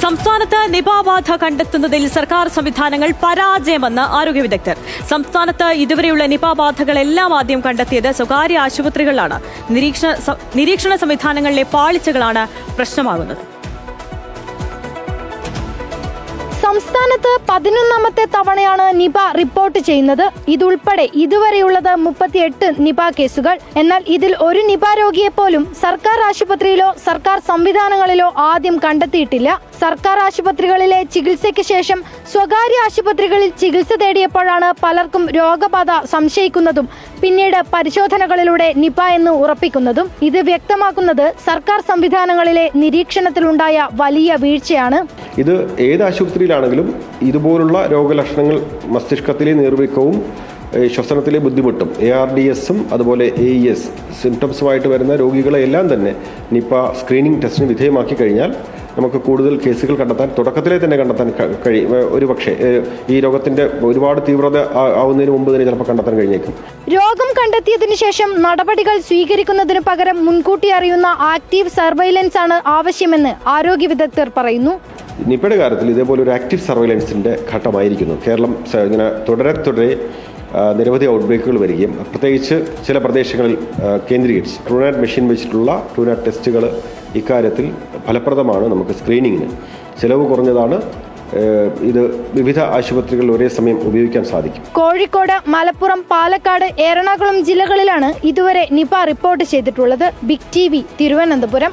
സംസ്ഥാനത്ത് നിപ ബാധ കണ്ടെത്തുന്നതിൽ സർക്കാർ സംവിധാനങ്ങൾ പരാജയമെന്ന് ആരോഗ്യ വിദഗ്ധർ. സംസ്ഥാനത്ത് ഇതുവരെയുള്ള നിപ ബാധകളെല്ലാം ആദ്യം കണ്ടെത്തിയത് സ്വകാര്യ ആശുപത്രികളിലാണ്. നിരീക്ഷണ സംവിധാനങ്ങളിലെ പാളിച്ചകളാണ് പ്രശ്നമാകുന്നത്. സംസ്ഥാനത്ത് 11ാമത്തെ തവണയാണ് നിപ റിപ്പോർട്ട് ചെയ്യുന്നത്. ഇതുൾപ്പെടെ ഇതുവരെയുള്ളത് 38 നിപ കേസുകൾ. എന്നാൽ ഇതിൽ ഒരു നിപ രോഗിയെ പോലും സർക്കാർ ആശുപത്രിയിലോ സർക്കാർ സംവിധാനങ്ങളിലോ ആദ്യം കണ്ടെത്തിയിട്ടില്ല. സർക്കാർ ആശുപത്രികളിലെ ചികിത്സയ്ക്ക് ശേഷം സ്വകാര്യ ആശുപത്രികളിൽ ചികിത്സ തേടിയപ്പോഴാണ് പലർക്കും രോഗബാധ സംശയിക്കുന്നതും പിന്നീട് പരിശോധനകളിലൂടെ നിപ എന്ന് ഉറപ്പിക്കുന്നതും. ഇത് വ്യക്തമാക്കുന്നത് സർക്കാർ സംവിധാനങ്ങളിലെ നിരീക്ഷണത്തിലുണ്ടായ വലിയ വീഴ്ചയാണ്. ഇത് ഏത് ആശുപത്രിയിലാണെങ്കിലും ഇതുപോലുള്ള രോഗലക്ഷണങ്ങൾ, മസ്തിഷ്കത്തിലെ നീർവീക്കവും ശ്വസനത്തിലെ ബുദ്ധിമുട്ടും, ARDS-ഉം അതുപോലെ AES സിംറ്റംസുമായിട്ട് വരുന്ന രോഗികളെല്ലാം തന്നെ നിപ സ്ക്രീനിങ് ടെസ്റ്റിന് വിധേയമാക്കി കഴിഞ്ഞാൽ നമുക്ക് കൂടുതൽ കേസുകൾ തുടക്കത്തിലെ തന്നെ കണ്ടെത്താൻ കഴിയും. ഒരുപക്ഷെ ഈ രോഗത്തിന്റെ ഒരുപാട് തീവ്രത ആവുന്നതിന് മുമ്പ് തന്നെ ചിലപ്പോൾ കണ്ടെത്താൻ കഴിഞ്ഞേക്കും. രോഗം കണ്ടെത്തിയതിനു ശേഷം നടപടികൾ സ്വീകരിക്കുന്നതിന് പകരം മുൻകൂട്ടി അറിയുന്ന ആക്റ്റീവ് സർവൈലൻസ് ആണ് ആവശ്യമെന്ന് ആരോഗ്യ വിദഗ്ധർ പറയുന്നു. നിപയുടെ കാര്യത്തിൽ ഇതേപോലെ ഒരു ആക്റ്റീവ് സർവൈലൻസിന്റെ ഘട്ടമായിരിക്കുന്നു. കേരളം ഇങ്ങനെ തുടരെ നിരവധി ഔട്ട്ബ്രേക്കുകൾ വരികയും പ്രത്യേകിച്ച് ചില പ്രദേശങ്ങളിൽ കേന്ദ്രീകരിച്ച് ട്രൂനാറ്റ് മെഷീൻ വെച്ചിട്ടുള്ള ട്രൂനാറ്റ് ടെസ്റ്റുകൾ ഇക്കാര്യത്തിൽ ഫലപ്രദമാണ്. നമുക്ക് സ്ക്രീനിങ്ങിന് ചിലവ് കുറഞ്ഞതാണ്. ഇത് വിവിധ ആശുപത്രികളിൽ ഒരേ സമയം ഉപയോഗിക്കാൻ സാധിക്കും. കോഴിക്കോട്, മലപ്പുറം, പാലക്കാട്, എറണാകുളം ജില്ലകളിലാണ് ഇതുവരെ നിപ റിപ്പോർട്ട് ചെയ്തിട്ടുള്ളത്. Big TV, Thiruvananthapuram.